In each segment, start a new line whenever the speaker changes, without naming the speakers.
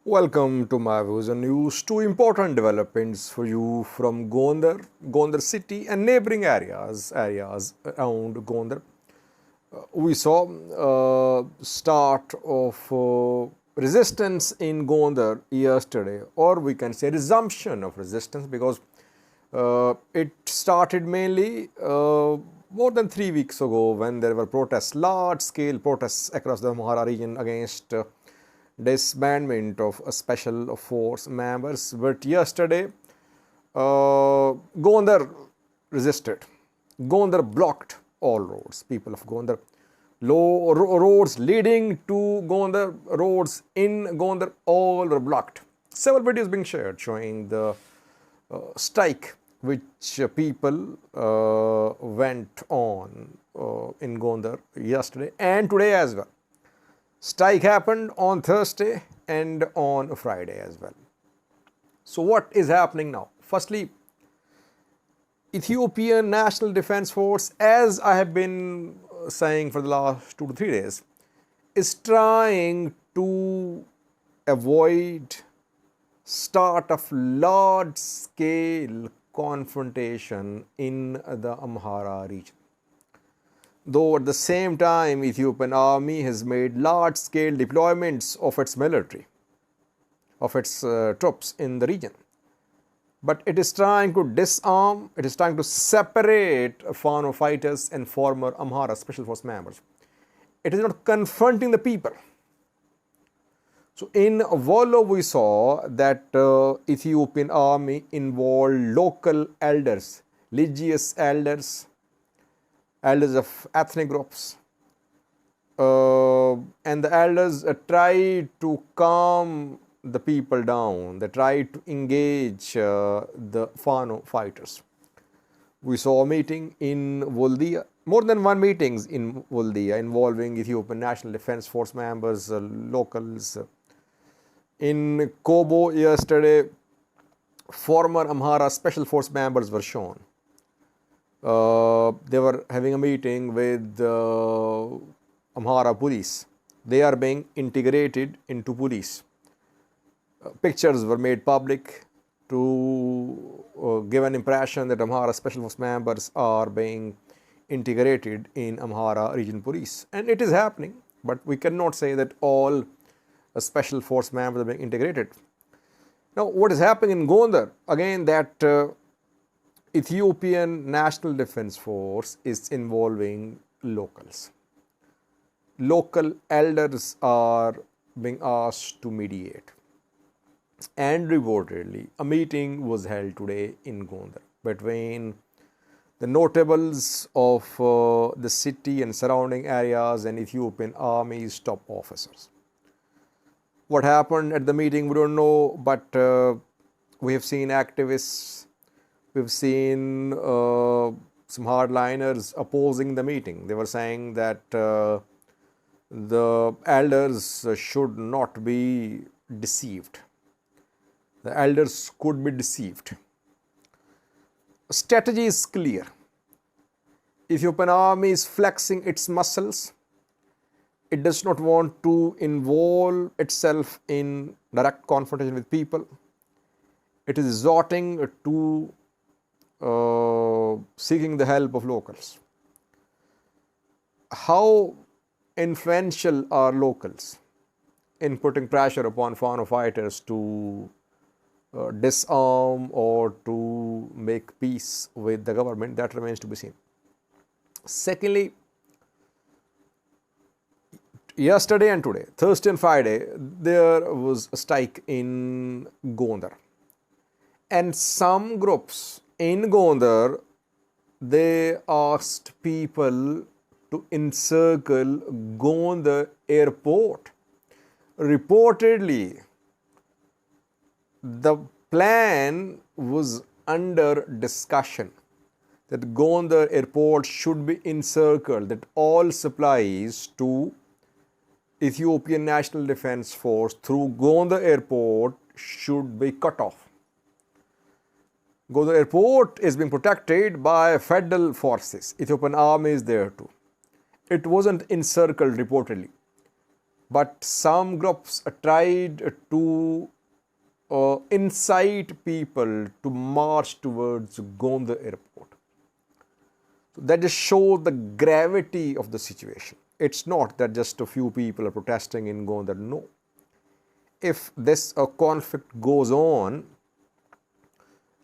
Welcome to my views and news. Two important developments for you from Gondar city and neighboring areas around Gondar. We saw start of resistance in Gondar yesterday, or we can say resumption of resistance, because it started mainly more than 3 weeks ago when there were protests, large-scale protests across the Amhara region against disbandment of special force members. But yesterday, Gondar resisted. Gondar blocked all roads. People of Gondar, roads leading to Gondar, roads in Gondar, all were blocked. Several videos being shared showing the strike which people went on in Gondar yesterday and today as well. Strike happened on Thursday and on Friday as well. So what is happening now? Firstly, Ethiopian National Defense Force, as I have been saying for the last 2 to 3 days, is trying to avoid start of large-scale confrontation in the Amhara region. Though at the same time, Ethiopian army has made large-scale deployments of its military, of its troops in the region. But it is trying to disarm, it is trying to separate Fano fighters and former Amhara special force members. It is not confronting the people. So in Wollo, we saw that Ethiopian army involved local elders, religious elders of ethnic groups, and the elders tried to calm the people down. They tried to engage the Fano fighters. We saw a meeting in Voldia, more than one meetings in Voldia involving Ethiopian National Defense Force members, locals. In Kobo yesterday, former Amhara special force members were shown. They were having a meeting with Amhara police. They are being integrated into police. Pictures were made public to give an impression that Amhara special force members are being integrated in Amhara region police. And it is happening, but we cannot say that all special force members are being integrated. Now, what is happening in Gondar? Again, that Ethiopian National Defense Force is involving locals. Local elders are being asked to mediate. And reportedly, a meeting was held today in Gondar between the notables of the city and surrounding areas and Ethiopian Army's top officers. What happened at the meeting, we don't know, but we have seen activists, we've seen some hardliners opposing the meeting. They were saying that the elders should not be deceived. The elders could be deceived. Strategy is clear. Ethiopian army is flexing its muscles. It does not want to involve itself in direct confrontation with people. It is resorting to seeking the help of locals. How influential are locals in putting pressure upon Fano fighters to disarm or to make peace with the government? That remains to be seen. Secondly, yesterday and today, Thursday and Friday, there was a strike in Gondar. And some groups in Gondar, they asked people to encircle Gondar airport. Reportedly, the plan was under discussion that Gondar airport should be encircled, that all supplies to Ethiopian National Defense Force through Gondar airport should be cut off. Gondar airport is being protected by federal forces. Ethiopian army is there too. It wasn't encircled reportedly. but some groups tried to incite people to march towards Gondar airport. So that just shows the gravity of the situation. It's not that just a few people are protesting in Gondar. No. If this conflict goes on,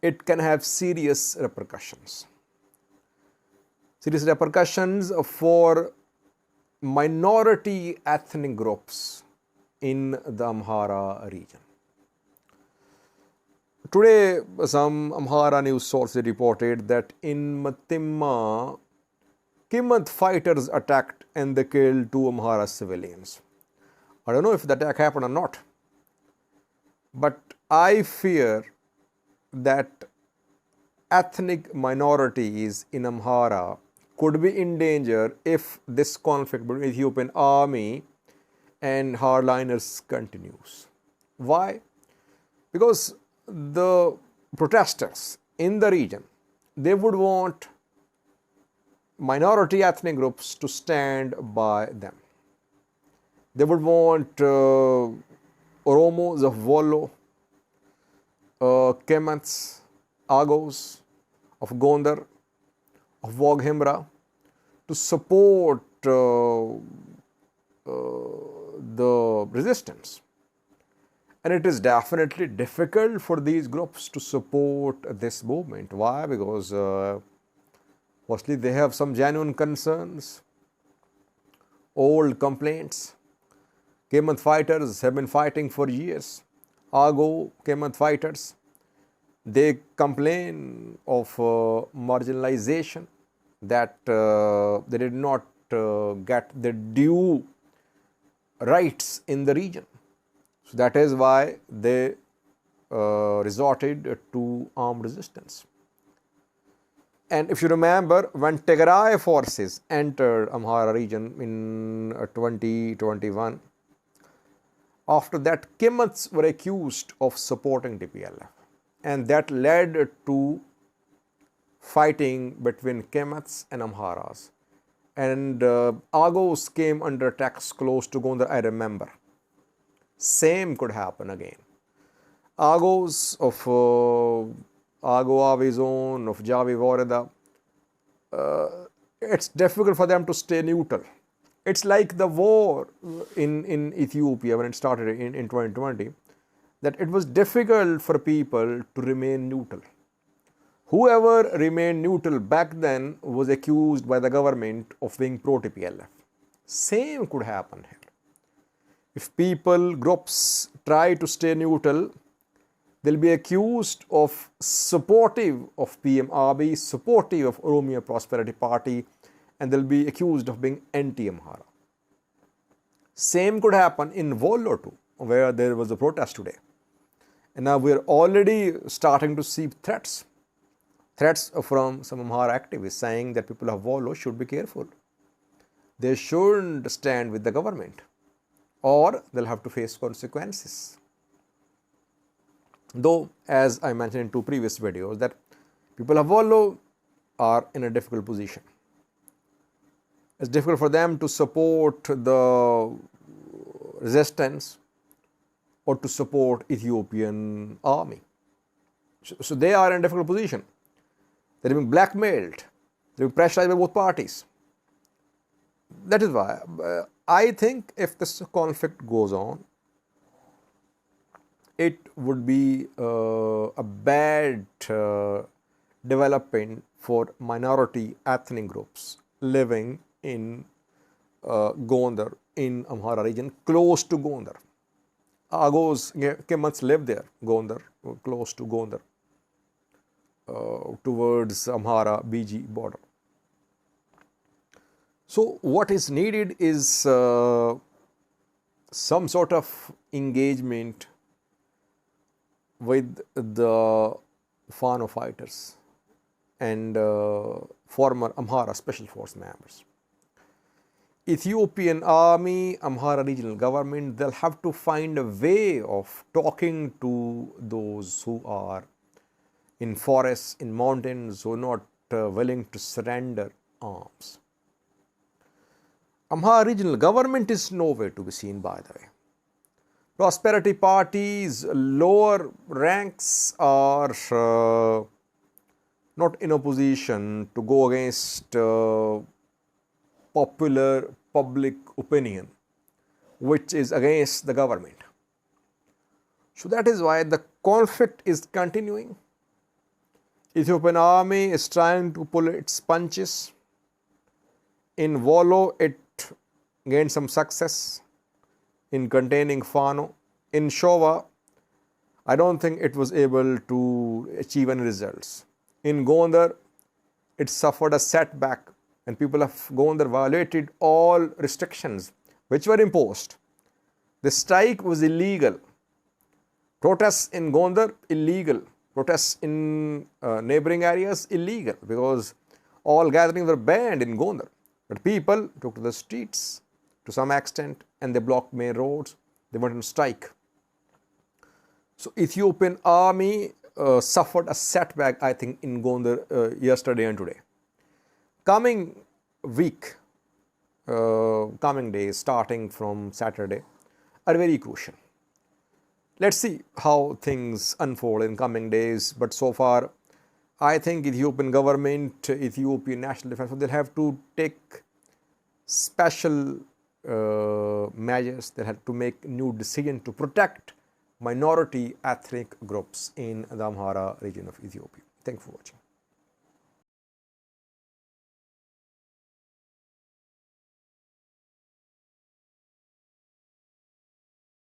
it can have serious repercussions. Serious repercussions for minority ethnic groups in the Amhara region. Today, some Amhara news sources reported that in Matimma, Kimant fighters attacked and they killed 2 Amhara civilians. I don't know if the attack happened or not, but I fear that ethnic minorities in Amhara could be in danger if this conflict between Ethiopian army and hardliners continues. Why? Because the protesters in the region, they would want minority ethnic groups to stand by them. They would want Oromos of Wollo, Kemants, Agos of Gondar, of Oromo-Amhara to support the resistance. And it is definitely difficult for these groups to support this movement. Why? Because firstly, they have some genuine concerns, old complaints. Kemant fighters have been fighting for years. Ago Kemant fighters, they complain of marginalization, that they did not get the due rights in the region. So that is why they resorted to armed resistance. And if you remember, when Tigray forces entered Amhara region in 2021, after that Kimants were accused of supporting TPLF, and that led to fighting between Kimants and Amharas. And Agos came under attacks close to Gondar, I remember. Same could happen again. Agos of Ago zone, of Javi Voreda, it's difficult for them to stay neutral. It's like the war in Ethiopia when it started in 2020, that it was difficult for people to remain neutral. Whoever remained neutral back then was accused by the government of being pro-TPLF. Same could happen here. If people, groups try to stay neutral, they'll be accused of supportive of PM Abiy, supportive of Oromo Prosperity Party, and they'll be accused of being anti-Amhara. Same could happen in Wollo too, where there was a protest today. And now we're already starting to see threats from some Amhara activists saying that people of Wollo should be careful. They shouldn't stand with the government, or they'll have to face consequences. Though, as I mentioned in 2 previous videos, that people of Wollo are in a difficult position. It's difficult for them to support the resistance or to support Ethiopian army. So they are in a difficult position. They're being blackmailed. They're being pressurized by both parties. That is why I think if this conflict goes on, it would be a bad development for minority ethnic groups living in Gondar, in Amhara region, close to Gondar. Agos, Kimants live there, Gondar, close to Gondar, towards Amhara BG border. So what is needed is some sort of engagement with the Fano fighters and former Amhara Special Force members. Ethiopian army, Amhara regional government, they'll have to find a way of talking to those who are in forests, in mountains, who are not willing to surrender arms. Amhara regional government is nowhere to be seen, by the way. Prosperity parties, lower ranks are not in a position to go against popular public opinion, which is against the government. So that is why the conflict is continuing. Ethiopian army is trying to pull its punches. In Wollo, it gained some success in containing Fano. In Showa, I don't think it was able to achieve any results. In Gondar, it suffered a setback, and people of Gondar violated all restrictions which were imposed. The strike was illegal. Protests in Gondar, illegal. Protests in neighboring areas, illegal, because all gatherings were banned in Gondar. But people took to the streets to some extent, and they blocked main roads. They went on strike. So Ethiopian army suffered a setback, I think, in Gondar yesterday and today. Coming week, coming days, starting from Saturday, are very crucial. Let's see how things unfold in coming days. But so far, I think Ethiopian government, Ethiopian National Defense, they'll have to take special measures. They have to make new decisions to protect minority ethnic groups in the Amhara region of Ethiopia. Thank you for watching.